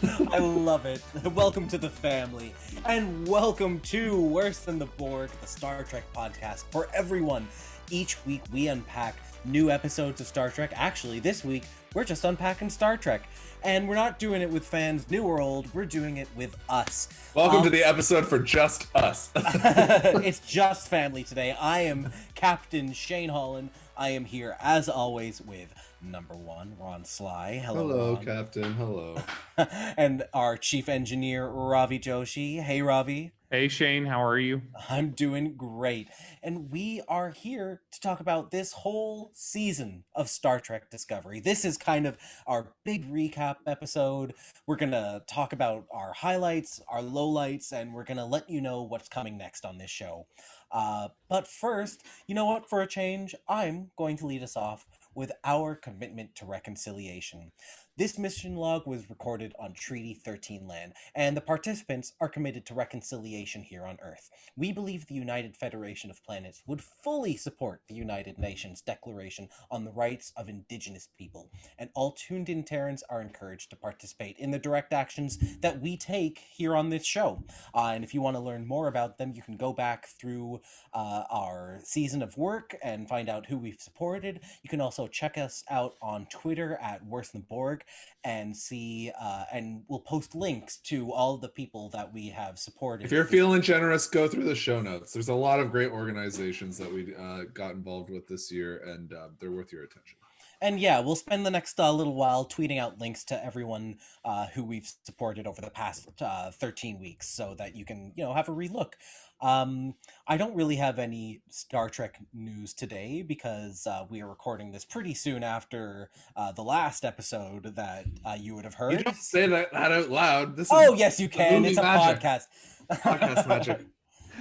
I love it. Welcome to the family. And welcome to Worse Than the Borg, the Star Trek podcast for everyone. Each week we unpack new episodes of Star Trek. Actually, this week we're just unpacking Star Trek. And we're not doing it with fans new or old, we're doing it with us. Welcome to the episode for just us. It's just family today. I am Captain Shane Holland. I am here, as always, with number one, Ron Sly. Hello, Ron. Captain. Hello. And our chief engineer, Ravi Joshi. Hey, Ravi. Hey, Shane. How are you? I'm doing great. And we are here to talk about this whole season of Star Trek Discovery. This is kind of our big recap episode. We're going to talk about our highlights, our lowlights, and we're going to let you know what's coming next on this show. But first, you know what? For a change, I'm going to lead us off with our commitment to reconciliation. This mission log was recorded on Treaty 13 land, and the participants are committed to reconciliation here on Earth. We believe the United Federation of Planets would fully support the United Nations Declaration on the Rights of Indigenous People, and all tuned-in Terrans are encouraged to participate in the direct actions that we take here on this show. And if you want to learn more about them, you can go back through our season of work and find out who we've supported. You can also check us out on Twitter at Worse Than Borg and see and we'll post links to all the people that we have supported. If you're feeling generous, go through the show notes. There's a lot of great organizations that we got involved with this year, and they're worth your attention. And yeah, we'll spend the next little while tweeting out links to everyone who we've supported over the past 13 weeks so that you can, have a relook. I don't really have any Star Trek news today because we are recording this pretty soon after the last episode that you would have heard. You don't say that out loud. Yes, you can. It's a podcast. Podcast magic.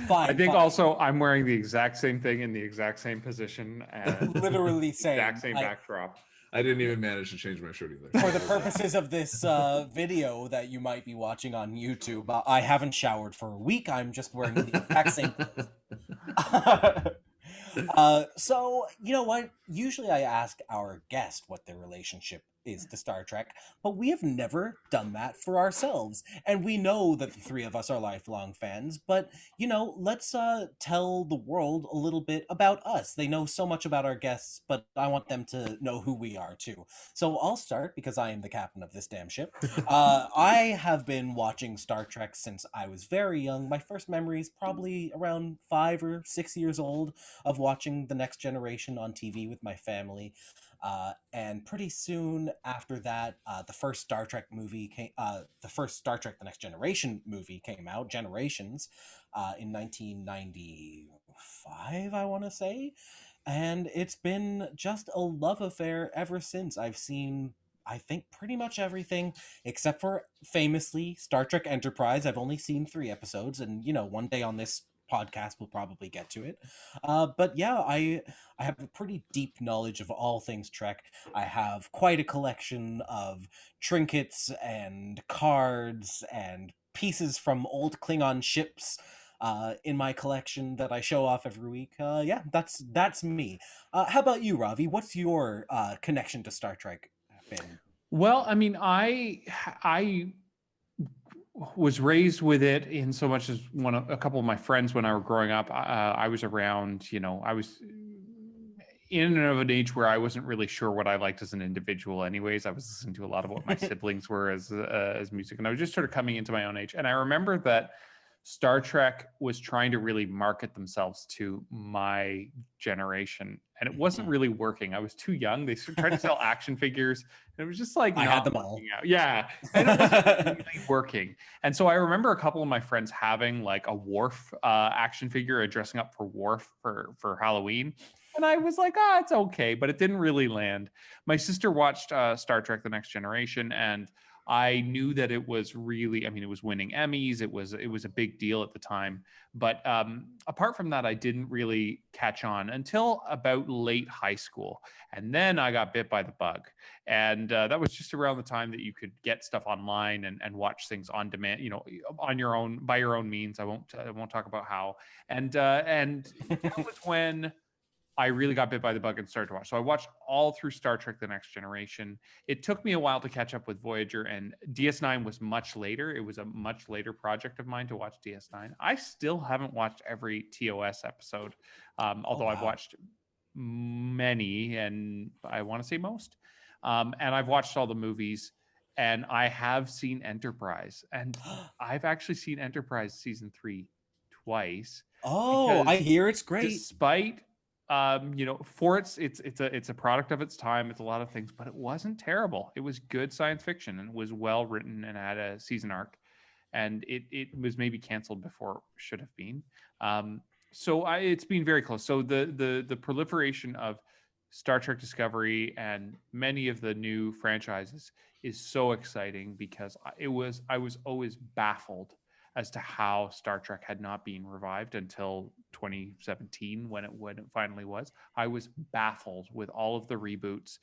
Fine. I think also I'm wearing the exact same thing in the exact same position and literally same. Exact same backdrop. I didn't even manage to change my shirt either. For the purposes of this video that you might be watching on YouTube, I haven't showered for a week. I'm just wearing the exact same. So, you know what? Usually I ask our guest what their relationship is to Star Trek, but we have never done that for ourselves. And we know that the three of us are lifelong fans, but, let's tell the world a little bit about us. They know so much about our guests, but I want them to know who we are too. So I'll start because I am the captain of this damn ship. I have been watching Star Trek since I was very young. My first memory is probably around 5 or 6 years old of watching The Next Generation on TV with my family. And pretty soon after that, the first Star Trek movie came, the first Star Trek The Next Generation movie came out, Generations, in 1995, I want to say. And it's been just a love affair ever since. I've seen, I think, pretty much everything except for, famously, Star Trek Enterprise. I've only seen 3 episodes, and, one day on this podcast we'll probably get to it, but yeah, I have a pretty deep knowledge of all things Trek. I have quite a collection of trinkets and cards and pieces from old Klingon ships in my collection that I show off every week. Yeah, that's me. How about you, Ravi? What's your connection to Star Trek been? Well, I mean, I was raised with it in so much as a couple of my friends when I was growing up. I was around, I was in and of an age where I wasn't really sure what I liked as an individual. Anyways, I was listening to a lot of what my siblings were as music, and I was just sort of coming into my own age. And I remember that Star Trek was trying to really market themselves to my generation, and it wasn't really working. I was too young. They tried to sell action figures, and it was just like I had them all. Yeah, and it wasn't really working. And so I remember a couple of my friends having like a Worf action figure, dressing up for Worf for Halloween. And I was like, it's okay, but it didn't really land. My sister watched Star Trek: The Next Generation, and I knew that it was really, it was winning Emmys. It was a big deal at the time. But apart from that, I didn't really catch on until about late high school. And then I got bit by the bug. And that was just around the time that you could get stuff online and watch things on demand, on your own, by your own means. I won't talk about how. And that was when I really got bit by the bug and started to watch. So I watched all through Star Trek: The Next Generation. It took me a while to catch up with Voyager, and DS9 was much later. It was a much later project of mine to watch DS9. I still haven't watched every TOS episode, although I've wow. watched many, and I want to say most. And I've watched all the movies, and I have seen Enterprise, and I've actually seen Enterprise season 3 twice Oh, I because hear it's great. despite for it's a product of its time. It's a lot of things, but it wasn't terrible. It was good science fiction and was well written and had a season arc, and it was maybe canceled before it should have been. It's been very close. So the proliferation of Star Trek Discovery and many of the new franchises is so exciting because I was always baffled as to how Star Trek had not been revived until 2017 when it finally was. I was baffled with all of the reboots.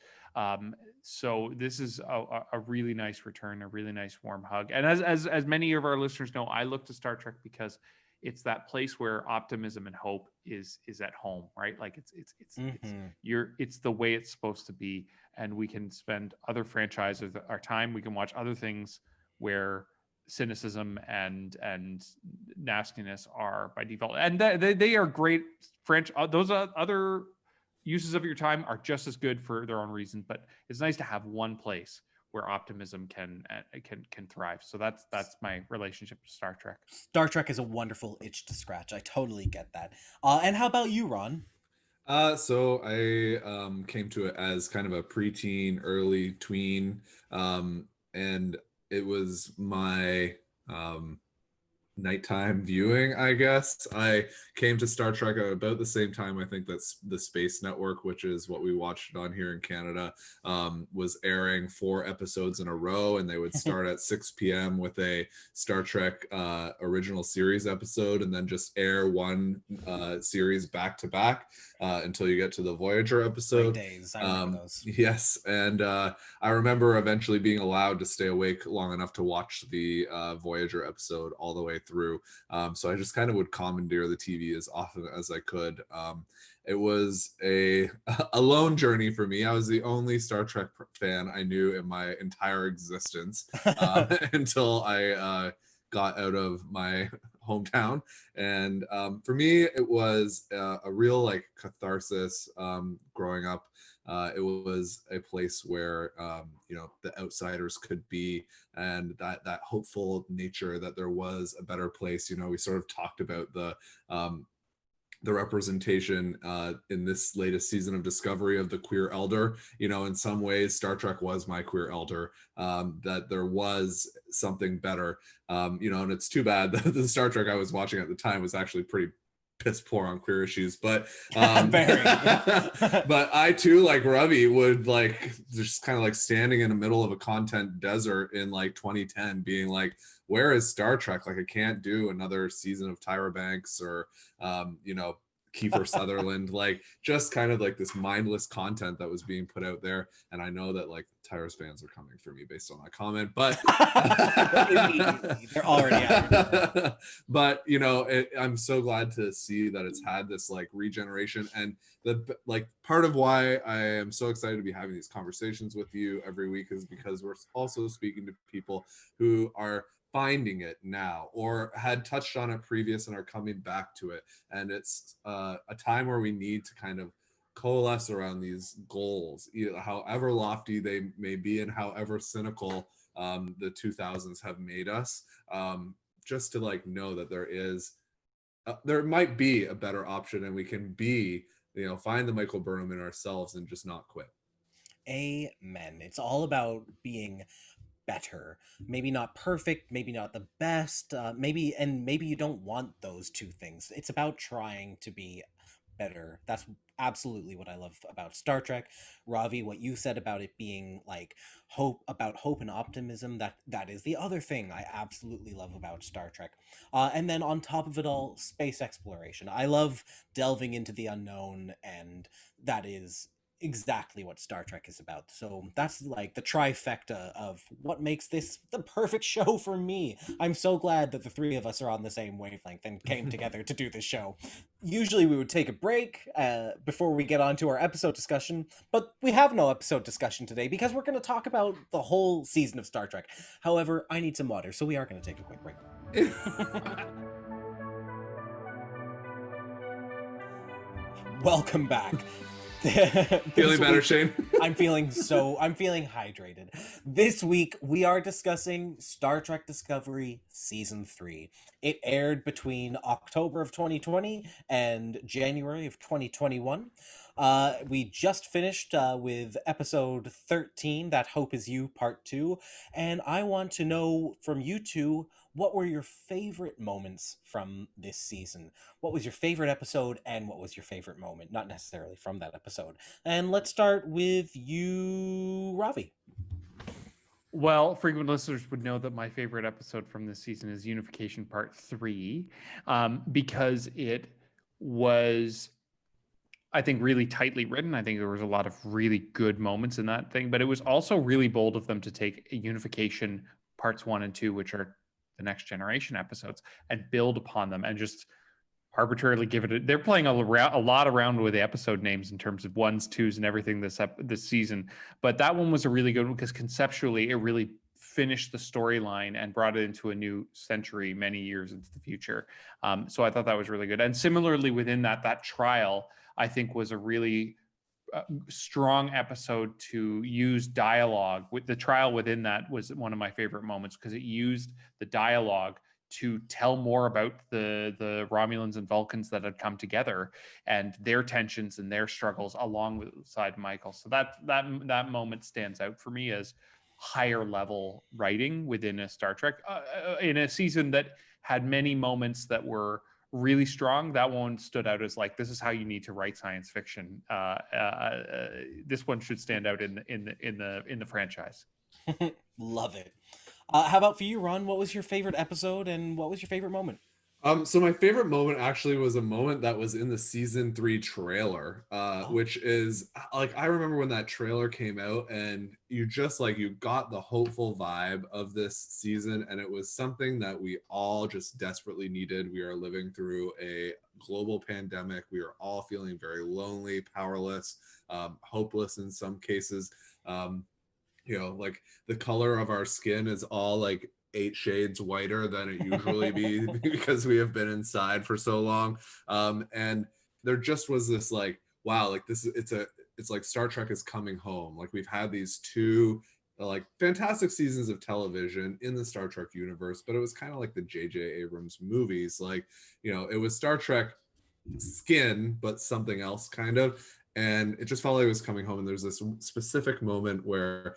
So this is a really nice return, a really nice warm hug. And as many of our listeners know, I look to Star Trek because it's that place where optimism and hope is at home, right? Like it's the way it's supposed to be, and we can spend other franchises our time. We can watch other things where cynicism and nastiness are by default, and they are great French. Those other uses of your time are just as good for their own reasons, but it's nice to have one place where optimism can thrive. So that's my relationship to Star Trek. Star Trek is a wonderful itch to scratch. I totally get that. And how about you, Ron? So I came to it as kind of a preteen, early tween, and it was my nighttime viewing, I guess. I came to Star Trek at about the same time. I think that's the Space Network, which is what we watched on here in Canada, was airing 4 episodes in a row, and they would start at 6 p.m. with a Star Trek original series episode, and then just air one series back to back until you get to the Voyager episode. Great days. I remember those. Yes, and I remember eventually being allowed to stay awake long enough to watch the Voyager episode all the way through. So I just kind of would commandeer the TV as often as I could. It was a lone journey for me. I was the only Star Trek fan I knew in my entire existence until I got out of my hometown. And for me, it was a real like catharsis growing up. It was a place where the outsiders could be, and that hopeful nature that there was a better place. We sort of talked about the representation in this latest season of Discovery of the queer elder. In some ways Star Trek was my queer elder, that there was something better, and it's too bad that the Star Trek I was watching at the time was actually pretty piss poor on queer issues, but but I too, like Ravi, would like just kind of like standing in the middle of a content desert in like 2010 being like, where is Star Trek? Like I can't do another season of Tyra Banks or Kiefer Sutherland, like just kind of like this mindless content that was being put out there. And I know that like Tyra's fans are coming for me based on that comment, but they're already out. But I'm so glad to see that it's had this like regeneration, and the like part of why I am so excited to be having these conversations with you every week is because we're also speaking to people who are finding it now or had touched on it previous and are coming back to it, and it's a time where we need to kind of coalesce around these goals, however lofty they may be and however cynical the 2000s have made us, just to like know that there might be a better option, and we can find the Michael Burnham in ourselves and just not quit. Amen. It's all about being better, maybe not perfect, maybe not the best, maybe you don't want those two things. It's about trying to be better. That's absolutely what I love about Star Trek. Ravi, what you said about it being like hope and optimism, that is the other thing I absolutely love about Star Trek. And then on top of it all, space exploration. I love delving into the unknown, and that is exactly what Star Trek is about. So that's like the trifecta of what makes this the perfect show for me. I'm so glad that the three of us are on the same wavelength and came together to do this show. Usually we would take a break before we get on to our episode discussion, but we have no episode discussion today because we're going to talk about the whole season of Star Trek. However, I need some water, so we are going to take a quick break. Welcome back. Feeling better, Shane? I'm feeling hydrated. This week we are discussing Star Trek Discovery Season 3. It aired between October of 2020 and January of 2021. We just finished with episode 13, That Hope Is You, Part 2. And I want to know from you two, what were your favorite moments from this season? What was your favorite episode and what was your favorite moment? Not necessarily from that episode. And let's start with you, Ravi. Well, frequent listeners would know that my favorite episode from this season is Unification Part 3, because it was, I think, really tightly written. I think there was a lot of really good moments in that thing, but it was also really bold of them to take Unification Parts 1 and 2, which are the Next Generation episodes, and build upon them and just arbitrarily give it they're playing a lot around with the episode names in terms of ones, twos, and everything this season. But that one was a really good one because conceptually it really finished the storyline and brought it into a new century many years into the future. So I thought that was really good. And similarly within that trial, I think, was a really strong episode to use dialogue. With the trial within that was one of my favorite moments because it used the dialogue to tell more about the Romulans and Vulcans that had come together and their tensions and their struggles alongside Michael. So that moment stands out for me as higher level writing within a Star Trek in a season that had many moments that were really strong. That one stood out as like, this is how you need to write science fiction. This one should stand out in the franchise. Love it. How about for you, Ron? What was your favorite episode and what was your favorite moment? So my favorite moment actually was a moment that was in the season 3 trailer, which is like, I remember when that trailer came out and you just like, you got the hopeful vibe of this season. And it was something that we all just desperately needed. We are living through a global pandemic. We are all feeling very lonely, powerless, hopeless in some cases. Like the color of our skin is all like 8 shades whiter than it usually be because we have been inside for so long. And there just was this like, wow, like it's like Star Trek is coming home. Like we've had these 2 like fantastic seasons of television in the Star Trek universe, but it was kind of like the J.J. Abrams movies. Like, it was Star Trek skin, but something else kind of. And it just felt like it was coming home. And there's this specific moment where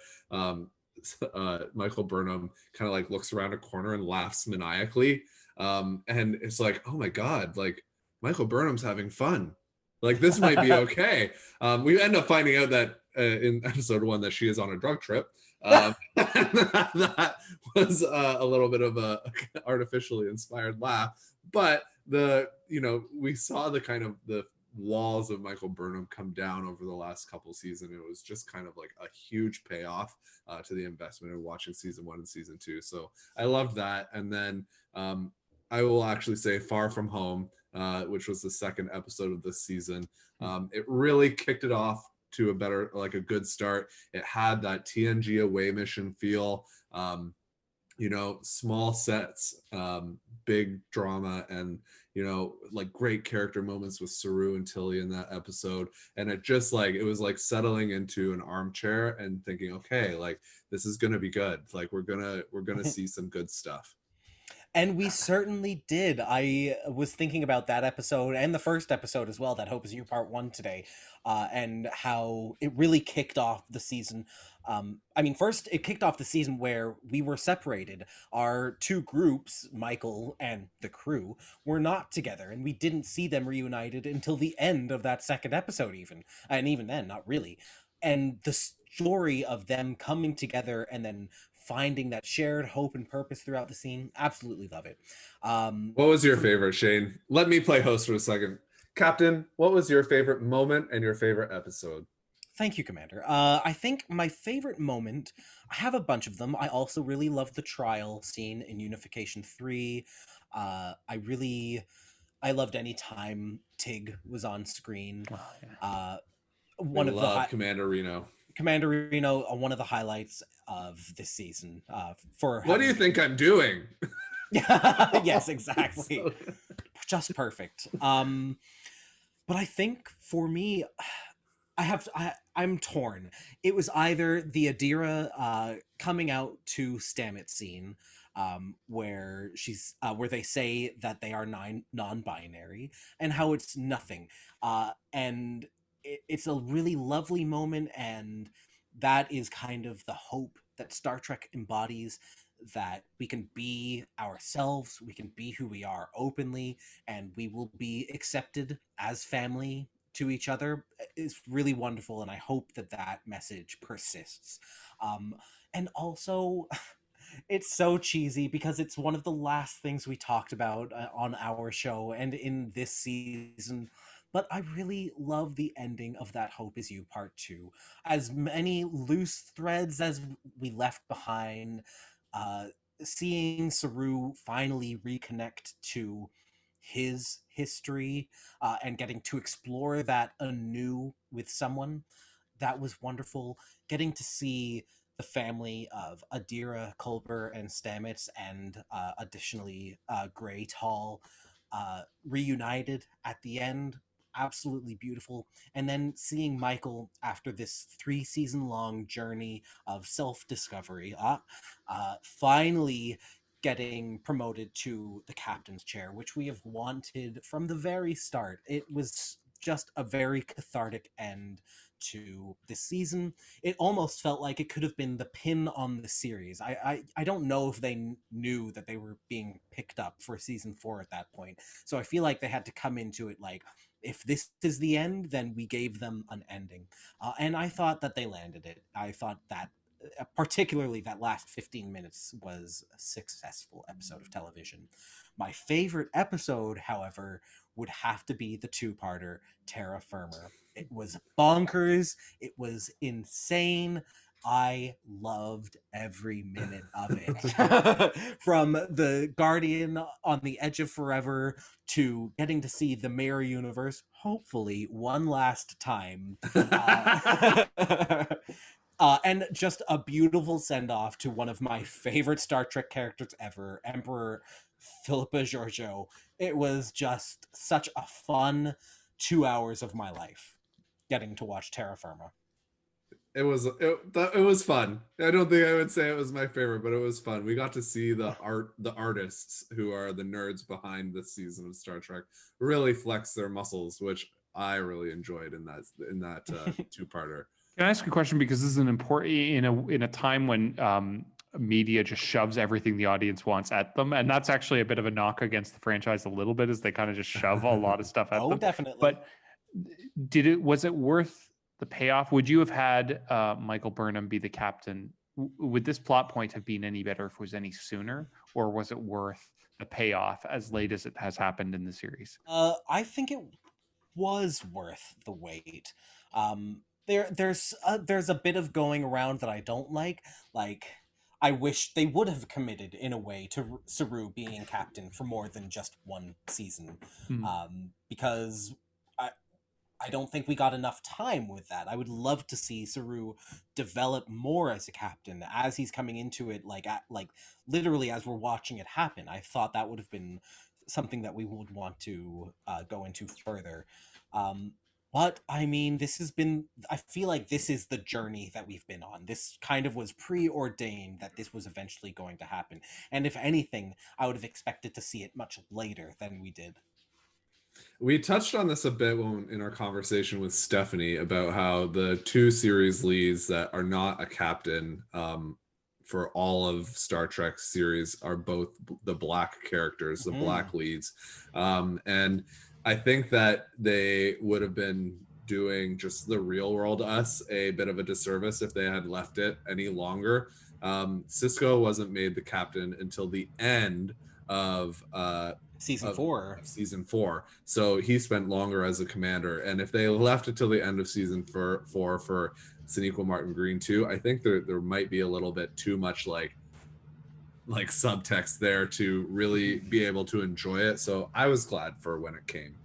Michael Burnham kind of like looks around a corner and laughs maniacally. And it's like, oh my God, like Michael Burnham's having fun. Like this might be okay. We end up finding out that in episode 1 that she is on a drug trip. That was a little bit of a artificially inspired laugh. But we saw the kind of the walls of Michael Burnham come down over the last couple seasons. It was just kind of like a huge payoff to the investment of watching season 1 and season 2. So I loved that. And then I will actually say Far From Home, which was the second episode of this season. It really kicked it off to a good start. It had that TNG away mission feel, small sets, big drama, and like great character moments with Saru and Tilly in that episode. And it just like, it was like settling into an armchair and thinking, okay, like this is gonna be good. Like we're gonna see some good stuff. And we certainly did. I was thinking about that episode and the first episode as well, That Hope Is You Part 1 today, and how it really kicked off the season. First, it kicked off the season where we were separated. Our 2 groups, Michael and the crew, were not together, and we didn't see them reunited until the end of that second episode even. And even then, not really. And the story of them coming together and then finding that shared hope and purpose throughout the scene, absolutely love it. What was your favorite, Shane? Let me play host for a second. Captain, what was your favorite moment and your favorite episode? Thank you, Commander. I think my favorite moment, I have a bunch of them. I also really love the trial scene in Unification 3. I loved any time Tig was on screen. Oh, yeah. We One of the love Commander Reno. Commander Reno, one of the highlights of this season. What do you think I'm doing? Yes, exactly. So- Just perfect. But I think for me, I'm torn. It was either the Adira coming out to Stamets scene, where they say that they are non-binary, and how it's nothing, and it's a really lovely moment, and that is kind of the hope that Star Trek embodies. That we can be ourselves, we can be who we are openly, and we will be accepted as family to each other is really wonderful, and I hope that that message persists. And also, it's so cheesy because it's one of the last things we talked about on our show and in this season. But I really love the ending of That Hope Is You Part 2. As many loose threads as we left behind, uh, seeing Saru finally reconnect to his history and getting to explore that anew with someone, that was wonderful. Getting to see the family of Adira, Culber, and Stamets, and additionally Grey Tall, reunited at the end. Absolutely beautiful. And then seeing Michael after this 3-season long journey of self discovery, finally getting promoted to the captain's chair, which we have wanted from the very start. It was just a very cathartic end to this season. It almost felt like it could have been the pin on the series. I don't know if they knew that they were being picked up for season 4 at that point. So I feel like they had to come into it like, if this is the end, then we gave them an ending. And I thought that they landed it. I thought that particularly that last 15 minutes was a successful episode of television. My favorite episode, however, would have to be the two-parter Terra Firma. It was bonkers. It was insane. I loved every minute of it. From the Guardian on the Edge of Forever to getting to see the Mirror Universe, hopefully one last time. And just a beautiful send-off to one of my favorite Star Trek characters ever, Emperor Philippa Georgiou. It was just such a fun 2 hours of my life getting to watch Terra Firma. It was fun. I don't think I would say it was my favorite, but it was fun. We got to see the artists who are the nerds behind this season of Star Trek really flex their muscles, which I really enjoyed in that two-parter. Can I ask a question, because this is an important in a time when media just shoves everything the audience wants at them, and that's actually a bit of a knock against the franchise a little bit, as they kind of just shove a lot of stuff at them. Definitely. But was it worth the payoff? Would you have had Michael Burnham be the captain? Would this plot point have been any better if it was any sooner, or was it worth the payoff as late as it has happened in the series? I think it was worth the wait. There's a bit of going around that I don't like. Like, I wish they would have committed in a way to Saru being captain for more than just one season, because I don't think we got enough time with that. I would love to see Saru develop more as a captain as he's coming into it, like literally as we're watching it happen. I thought that would have been something that we would want to go into further. But I mean, I feel like this is the journey that we've been on. This kind of was preordained that this was eventually going to happen. And if anything, I would have expected to see it much later than we did. We touched on this a bit in our conversation with Stephanie about how the two series leads that are not a captain for all of Star Trek series are both the black characters, the black leads. And I think that they would have been doing just the real world us a bit of a disservice if they had left it any longer. Sisko wasn't made the captain until the end of Season of, 4. of season 4. So he spent longer as a commander. And if they left it till the end of season 4 for Sonequa Martin Green too, I think there might be a little bit too much like subtext there to really be able to enjoy it. So I was glad for when it came.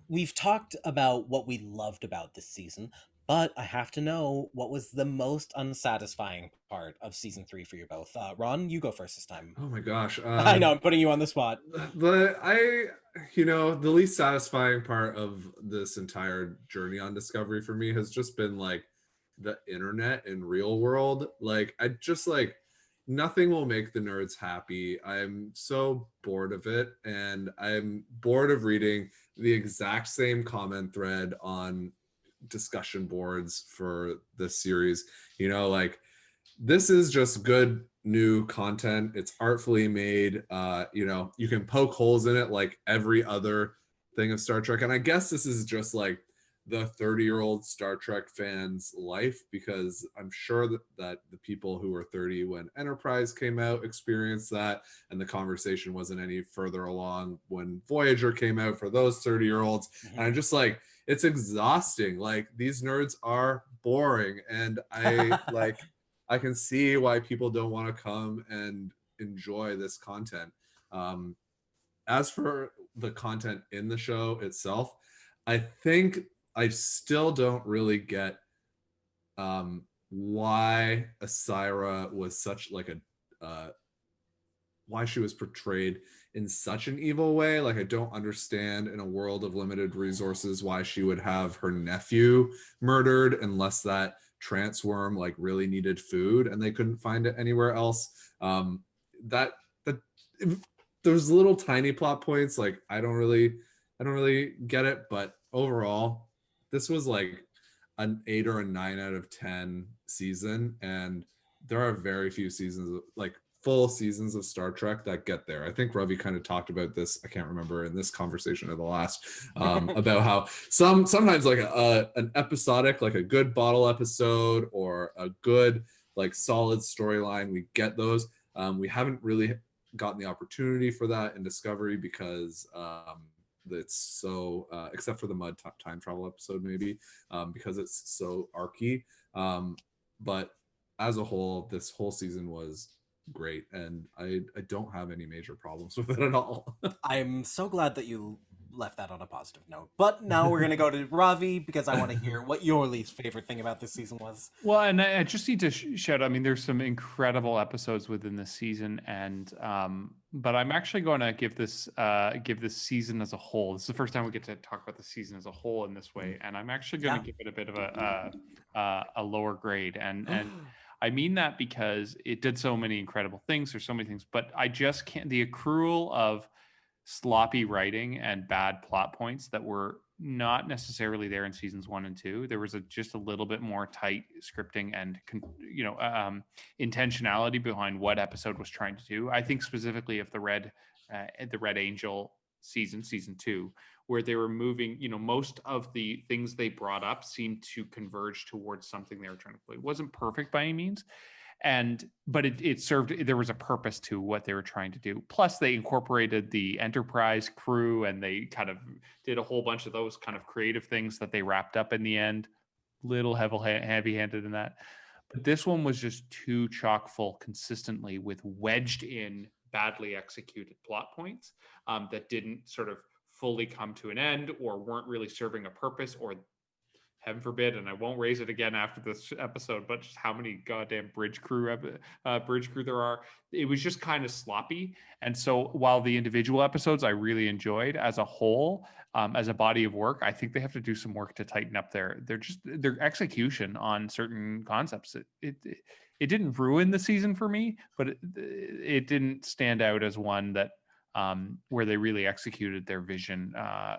We've talked about what we loved about this season, but I have to know what was the most unsatisfying part of season 3 for you both. Ron, you go first this time. Oh my gosh. I know I'm putting you on the spot. The least satisfying part of this entire journey on Discovery for me has just been like the internet in real world. Like I just like nothing will make the nerds happy. I'm so bored of it, and I'm bored of reading the exact same comment thread on discussion boards for this series. Like this is just good new content. It's artfully made. You can poke holes in it like every other thing of Star Trek. And I guess this is just like the 30-year-old Star Trek fans' life, because I'm sure that the people who were 30 when Enterprise came out experienced that, and the conversation wasn't any further along when Voyager came out for those 30-year-olds. Mm-hmm. And I'm just like, it's exhausting. Like these nerds are boring, and I can see why people don't want to come and enjoy this content. As for the content in the show itself, I think I still don't really get why Asira was such like why she was portrayed in such an evil way. Like I don't understand, in a world of limited resources, why she would have her nephew murdered, unless that transworm like really needed food and they couldn't find it anywhere else. That those little tiny plot points, like I don't really get it. But overall, this was like an 8 or a 9 out of 10 season, and there are very few seasons, like full seasons of Star Trek, that get there. I think Ravi kind of talked about this, I can't remember, in this conversation or the last, about how sometimes like an episodic, like a good bottle episode or a good like solid storyline, we get those. We haven't really gotten the opportunity for that in Discovery, because it's so except for the mud time travel episode maybe, because it's so archy. But as a whole, this whole season was great, and I don't have any major problems with it at all. I'm so glad that you left that on a positive note. But now we're going to go to Ravi, because I want to hear what your least favorite thing about this season was. Well, and I just need to shout out, I mean, there's some incredible episodes within this season, and but I'm actually going to give this season as a whole. This is the first time we get to talk about the season as a whole in this way, and I'm actually going to give it a bit of a lower grade, and I mean that because it did so many incredible things. There's so many things, but I just can't. The accrual of sloppy writing and bad plot points that were not necessarily there in seasons 1 and 2. There was just a little bit more tight scripting and intentionality behind what episode was trying to do. I think specifically of the Red Angel season 2, where they were moving, most of the things they brought up seemed to converge towards something they were trying to play. It wasn't perfect by any means, but it served, there was a purpose to what they were trying to do. Plus they incorporated the Enterprise crew, and they kind of did a whole bunch of those kind of creative things that they wrapped up in the end. Little heavy-handed in that. But this one was just too chock full consistently with wedged in badly executed plot points that didn't sort of fully come to an end, or weren't really serving a purpose, or heaven forbid, and I won't raise it again after this episode, but just how many goddamn bridge crew there are. It was just kind of sloppy. And so while the individual episodes I really enjoyed, as a whole, as a body of work, I think they have to do some work to tighten up their execution on certain concepts. It didn't ruin the season for me, but it didn't stand out as one that where they really executed their vision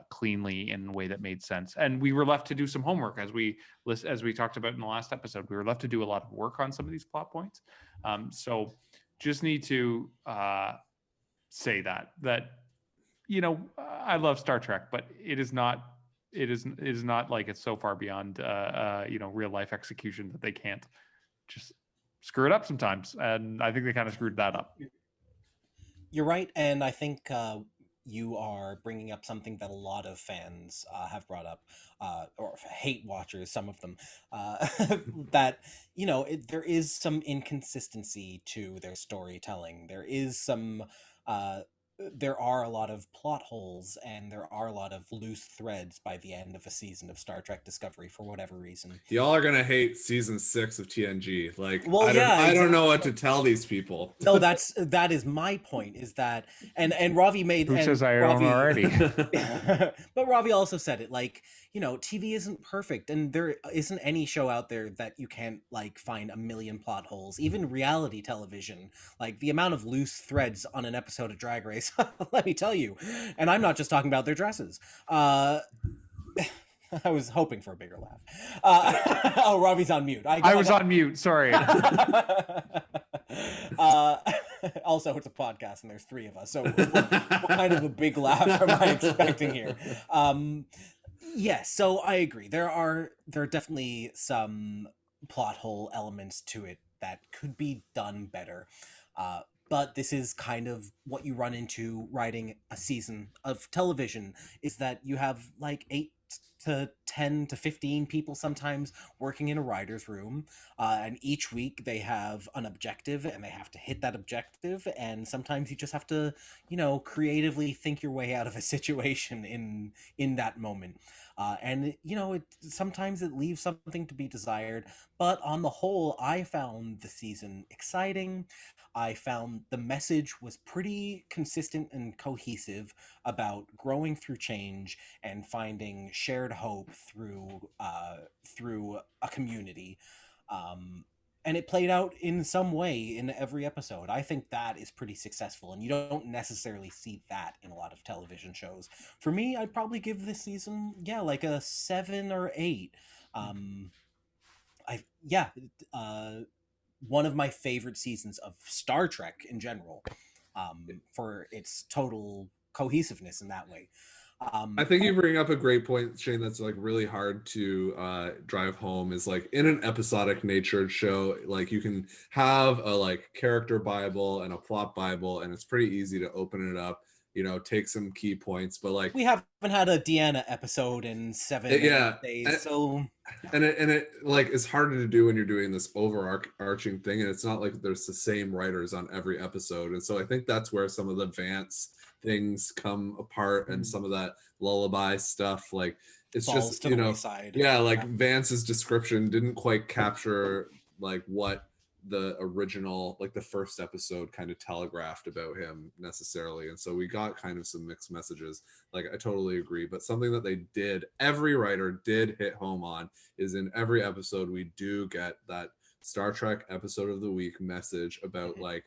cleanly in a way that made sense. And we were left to do some homework, as we talked about in the last episode. We were left to do a lot of work on some of these plot points. So just need to say that I love Star Trek, but it is not like it's so far beyond real life execution that they can't just screw it up sometimes. And I think they kind of screwed that up. You're right, and I think you are bringing up something that a lot of fans have brought up, or hate watchers, some of them, that, there is some inconsistency to their storytelling. Uh, there are a lot of plot holes, and there are a lot of loose threads by the end of a season of Star Trek Discovery for whatever reason. Y'all are gonna hate season 6 of TNG. Like, Well, I don't know what exactly. to tell these people. No, that is my point. Is that and Ravi made Who and says I don't Ravi, already? but Ravi also said it, like, TV isn't perfect, and there isn't any show out there that you can't like find a million plot holes. Even reality television, like the amount of loose threads on an episode of Drag Race, let me tell you. And I'm not just talking about their dresses. I was hoping for a bigger laugh. Oh, Ravi's on mute. I was on mute. Sorry. Also, it's a podcast and there's 3 of us, so what kind of a big laugh am I expecting here? Yes, so I agree. There are definitely some plot hole elements to it that could be done better. But this is kind of what you run into writing a season of television, is that you have like 8 to 10 to 15 people sometimes working in a writer's room, and each week they have an objective and they have to hit that objective, and sometimes you just have to creatively think your way out of a situation in that moment, and sometimes it leaves something to be desired. But on the whole, I found the season exciting. I found the message was pretty consistent and cohesive about growing through change and finding shared hope through a community, and it played out in some way in every episode. I think that is pretty successful, and you don't necessarily see that in a lot of television shows. For me, I'd probably give this season, like a 7 or 8. I yeah One of my favorite seasons of Star Trek in general, for its total cohesiveness in that way. I think you bring up a great point, Shane, that's like really hard to drive home, is like in an episodic natured show, like you can have a like character Bible and a plot Bible, and it's pretty easy to open it up, take some key points, but like we haven't had a Deanna episode in 7 yeah, days, so and it like is harder to do when you're doing this overarching thing, and it's not like there's the same writers on every episode, and so I think that's where some of the Vance things come apart, and some of that lullaby stuff, like it's falls just to the wayside. yeah, like Vance's description didn't quite capture like what the original, like the first episode kind of telegraphed about him necessarily, and so we got kind of some mixed messages. Like I totally agree, but something that every writer did hit home on, is in every episode we do get that Star Trek episode of the week message about like,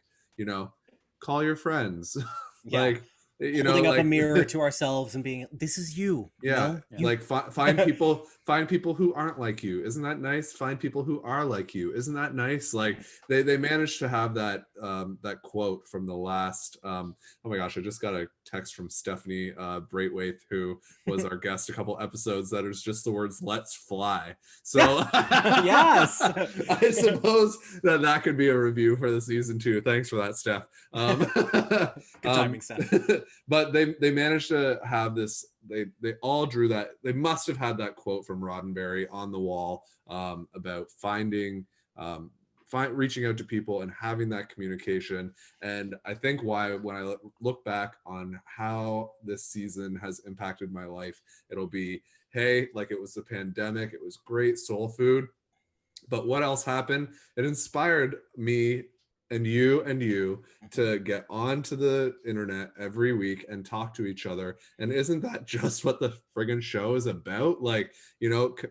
call your friends. Like holding up like a mirror to ourselves and being, this is you. yeah, like find people who aren't like you. Isn't that nice? Find people who are like you. Isn't that nice? Like they managed to have that that quote from the last oh my gosh, I just got a text from Stephanie Braithwaite, who was our guest a couple episodes, that is just the words "let's fly." So yes, I suppose that could be a review for the season 2. Thanks for that, Steph. Good timing, Steph. But they managed to have this, they all drew that, they must have had that quote from Roddenberry on the wall, about reaching out to people and having that communication. And I think when I look back on how this season has impacted my life, it'll be, hey, like it was the pandemic, it was great soul food, but what else happened? It inspired me and you to get onto the internet every week and talk to each other. And isn't that just what the friggin' show is about? Like,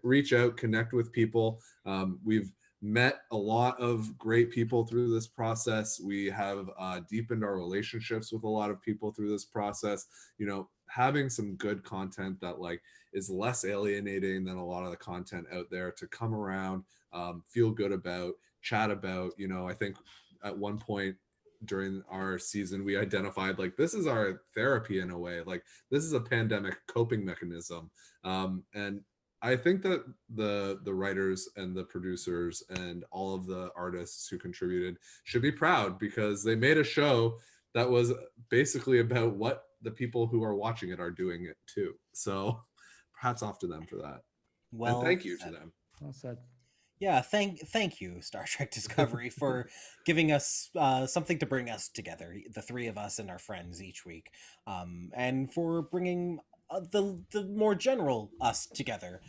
reach out, connect with people. We've met a lot of great people through this process. We have deepened our relationships with a lot of people through this process. Having some good content that like is less alienating than a lot of the content out there, to come around, feel good about, chat about. I think at one point during our season we identified like this is our therapy in a way, like this is a pandemic coping mechanism, and I think that the writers and the producers and all of the artists who contributed should be proud, because they made a show that was basically about what the people who are watching it are doing it too. So hats off to them for that. Well, and thank you to them. Well said. Yeah, thank you, Star Trek Discovery, for giving us something to bring us together, the three of us and our friends each week, and for bringing the more general us together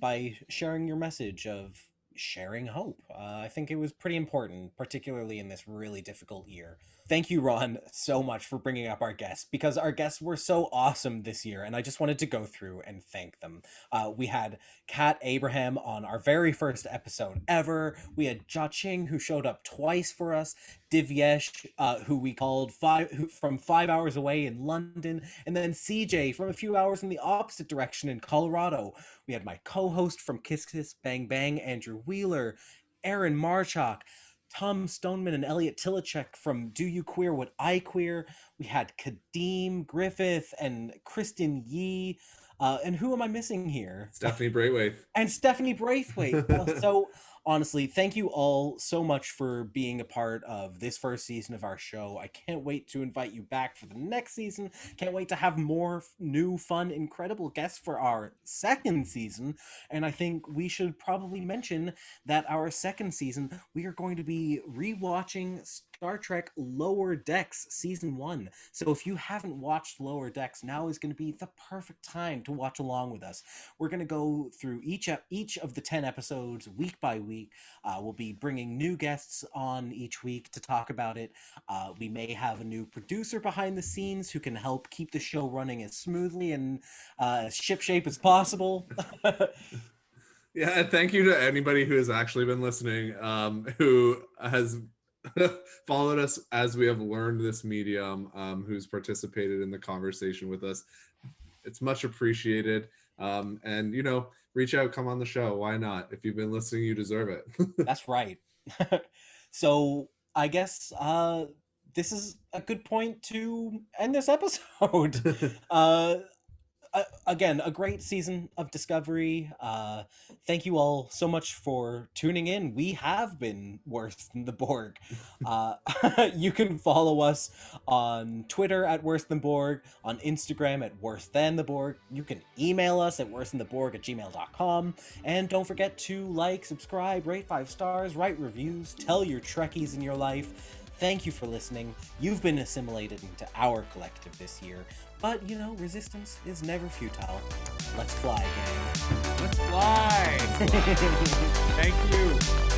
by sharing your message of sharing hope. I think it was pretty important, particularly in this really difficult year. Thank you, Ron, so much for bringing up our guests, because our guests were so awesome this year, and I just wanted to go through and thank them. We had Kat Abraham on our very first episode ever. We had Ja Ching, who showed up twice for us. Divyesh, who we called from 5 hours away in London, and then CJ from a few hours in the opposite direction in Colorado. We had my co-host from Kiss Kiss Bang Bang, Andrew Wheeler, Aaron Marchak, Tom Stoneman and Elliot Tilachek from Do You Queer What I Queer. We had Kadeem Griffith and Kristen Yee. And who am I missing here? Stephanie Braithwaite. And Stephanie Braithwaite. So honestly, thank you all so much for being a part of this first season of our show. I can't wait to invite you back for the next season. Can't wait to have more new, fun, incredible guests for our second season. And I think we should probably mention that our second season, we are going to be rewatching Star Trek Lower Decks Season 1. So if you haven't watched Lower Decks, now is going to be the perfect time to watch along with us. We're going to go through each of the 10 episodes week by week. We'll be bringing new guests on each week to talk about it. We may have a new producer behind the scenes who can help keep the show running as smoothly and as shipshape as possible. Yeah, and thank you to anybody who has actually been listening, who has followed us as we have learned this medium, who's participated in the conversation with us. It's much appreciated. And, you know, reach out, come on the show. Why not? If you've been listening, you deserve it. That's right. So I guess this is a good point to end this episode. Again, a great season of Discovery. Thank you all so much for tuning in. We have been Worse Than the Borg. You can follow us on Twitter at Worse Than Borg, on Instagram at Worse Than the Borg. You can email us at worsethantheborg@gmail.com. And don't forget to like, subscribe, rate 5 stars, write reviews, tell your Trekkies in your life. Thank you for listening. You've been assimilated into our collective this year. But, you know, resistance is never futile. Let's fly, gang. Let's fly. Thank you.